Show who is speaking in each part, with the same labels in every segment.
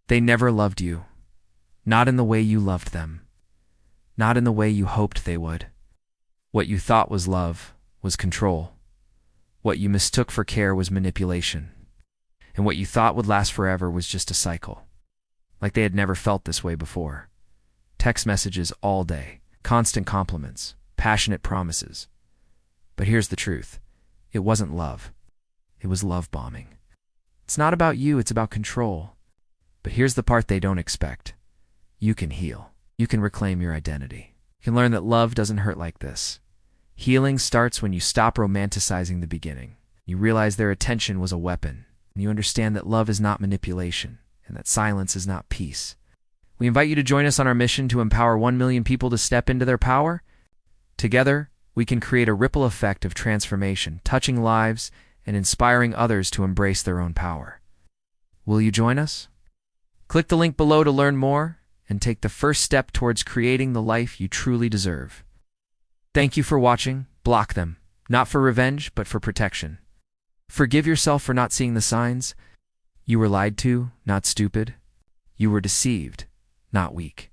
Speaker 1: They never loved you. Not in the way you loved them. Not in the way you hoped they would. What you thought was love was control. What you mistook for care was manipulation. And what you thought would last forever was just a cycle. Like they had never felt this way before. Text messages all day, constant compliments, passionate promises. But here's the truth. It wasn't love. It was love bombing. It's not about you, it's about control. But here's the part they don't expect. You can heal. You can reclaim your identity. You can learn that love doesn't hurt like this. Healing starts when you stop romanticizing the beginning. You realize their attention was a weapon, and you understand that love is not manipulation, and that silence is not peace. We invite you to join us on our mission to empower 1 million people to step into their power. Together, we can create a ripple effect of transformation, touching lives and inspiring others to embrace their own power. Will you join us? Click the link below to learn more and take the first step towards creating the life you truly deserve. Thank you for watching. Block them, not for revenge, but for protection. Forgive yourself for not seeing the signs. You were lied to, not stupid. You were deceived, not weak.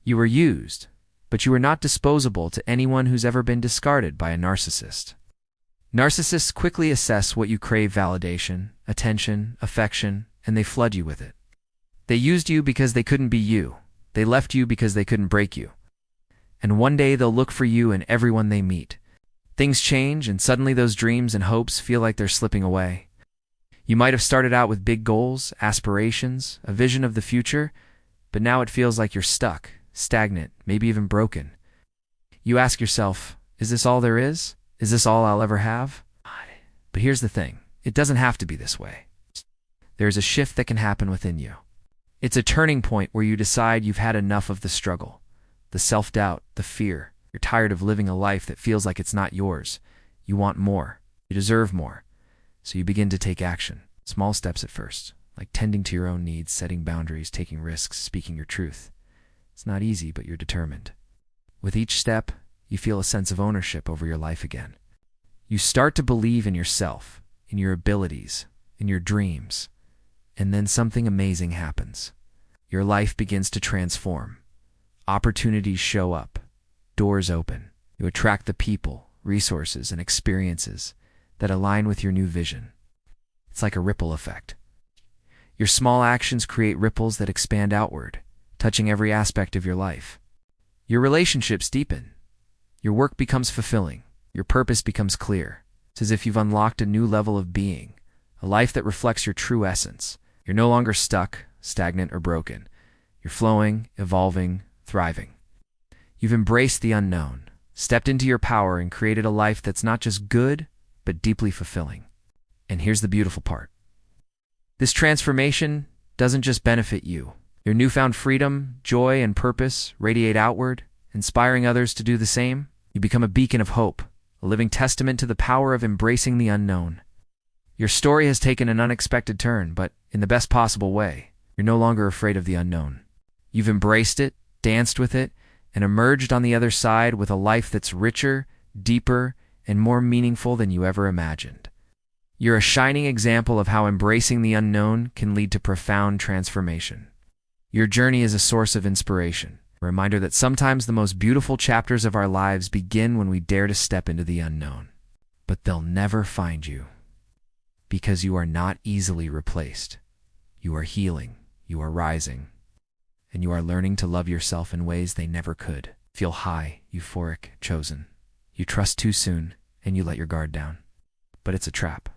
Speaker 1: You were used, but you are not disposable to anyone who's ever been discarded by a narcissist. Narcissists quickly assess what you crave: validation, attention, affection, and they flood you with it. They used you because they couldn't be you. They left you because they couldn't break you. And one day they'll look for you in everyone they meet. Things change, and suddenly those dreams and hopes feel like they're slipping away. You might have started out with big goals, aspirations, a vision of the future, but now it feels like you're stuck, stagnant, maybe even broken. You ask yourself, is this all there is? Is this all I'll ever have? But here's the thing. It doesn't have to be this way. There's a shift that can happen within you. It's a turning point where you decide you've had enough of the struggle, the self-doubt, the fear. You're tired of living a life that feels like it's not yours. You want more. You deserve more. So you begin to take action. Small steps at first, like tending to your own needs, setting boundaries, taking risks, speaking your truth. It's not easy, but you're determined. With each step, you feel a sense of ownership over your life again. You start to believe in yourself, in your abilities, in your dreams. And then something amazing happens. Your life begins to transform. Opportunities show up. Doors open. You attract the people, resources, and experiences that align with your new vision. It's like a ripple effect. Your small actions create ripples that expand outward, touching every aspect of your life. Your relationships deepen. Your work becomes fulfilling. Your purpose becomes clear. It's as if you've unlocked a new level of being, a life that reflects your true essence. You're no longer stuck, stagnant, or broken. You're flowing, evolving, thriving. You've embraced the unknown, stepped into your power, and created a life that's not just good, but deeply fulfilling. And here's the beautiful part. This transformation doesn't just benefit you. Your newfound freedom, joy, and purpose radiate outward, inspiring others to do the same. You become a beacon of hope, a living testament to the power of embracing the unknown. Your story has taken an unexpected turn, but in the best possible way. You're no longer afraid of the unknown. You've embraced it, danced with it, and emerged on the other side with a life that's richer, deeper, and more meaningful than you ever imagined. You're a shining example of how embracing the unknown can lead to profound transformation. Your journey is a source of inspiration, a reminder that sometimes the most beautiful chapters of our lives begin when we dare to step into the unknown. But they'll never find you, because you are not easily replaced. You are healing, you are rising, and you are learning to love yourself in ways they never could. Feel high, euphoric, chosen. You trust too soon, and you let your guard down. But it's a trap.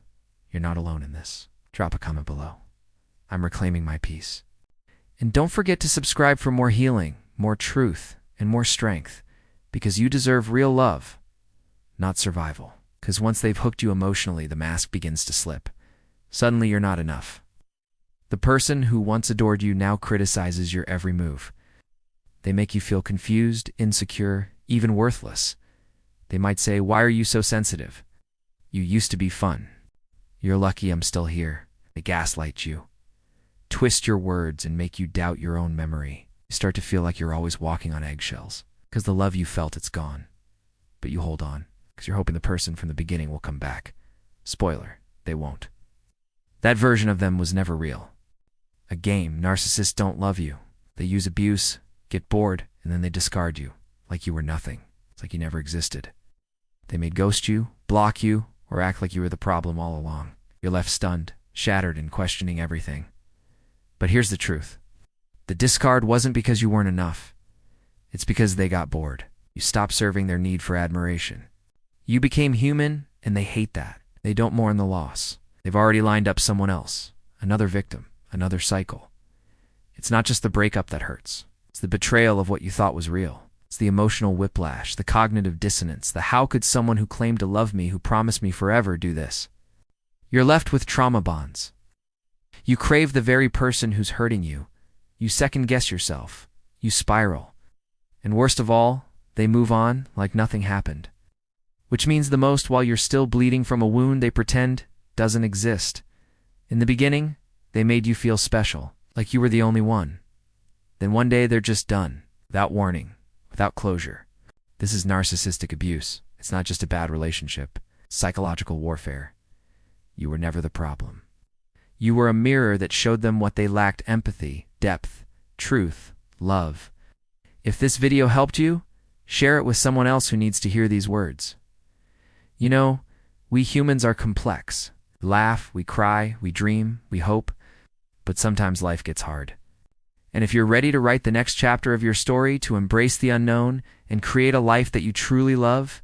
Speaker 1: You're not alone in this. Drop a comment below. I'm reclaiming my peace. And don't forget to subscribe for more healing, more truth, and more strength, because you deserve real love, not survival. Because once they've hooked you emotionally, the mask begins to slip. Suddenly you're not enough. The person who once adored you now criticizes your every move. They make you feel confused, insecure, even worthless. They might say, "Why are you so sensitive? You used to be fun. You're lucky I'm still here." They gaslight you, twist your words, and make you doubt your own memory. You start to feel like you're always walking on eggshells, because the love you felt, it's gone. But you hold on, because you're hoping the person from the beginning will come back. Spoiler, they won't. That version of them was never real. A game. Narcissists don't love you. They use abuse, get bored, and then they discard you, like you were nothing. It's like you never existed. They may ghost you, block you, or act like you were the problem all along. You're left stunned, shattered, and questioning everything. But here's the truth. The discard wasn't because you weren't enough. It's because they got bored. You stopped serving their need for admiration. You became human, and they hate that. They don't mourn the loss. They've already lined up someone else, another victim, another cycle. It's not just the breakup that hurts. It's the betrayal of what you thought was real. It's the emotional whiplash, the cognitive dissonance, the how could someone who claimed to love me, who promised me forever, do this? You're left with trauma bonds. You crave the very person who's hurting you. You second-guess yourself. You spiral. And worst of all, they move on like nothing happened. Which means the most while you're still bleeding from a wound they pretend doesn't exist. In the beginning, they made you feel special, like you were the only one. Then one day they're just done, without warning, without closure. This is narcissistic abuse. It's not just a bad relationship. It's psychological warfare. You were never the problem. You were a mirror that showed them what they lacked: empathy, depth, truth, love. If this video helped you, share it with someone else who needs to hear these words. You know, we humans are complex. We laugh, we cry, we dream, we hope, but sometimes life gets hard. And if you're ready to write the next chapter of your story, to embrace the unknown and create a life that you truly love,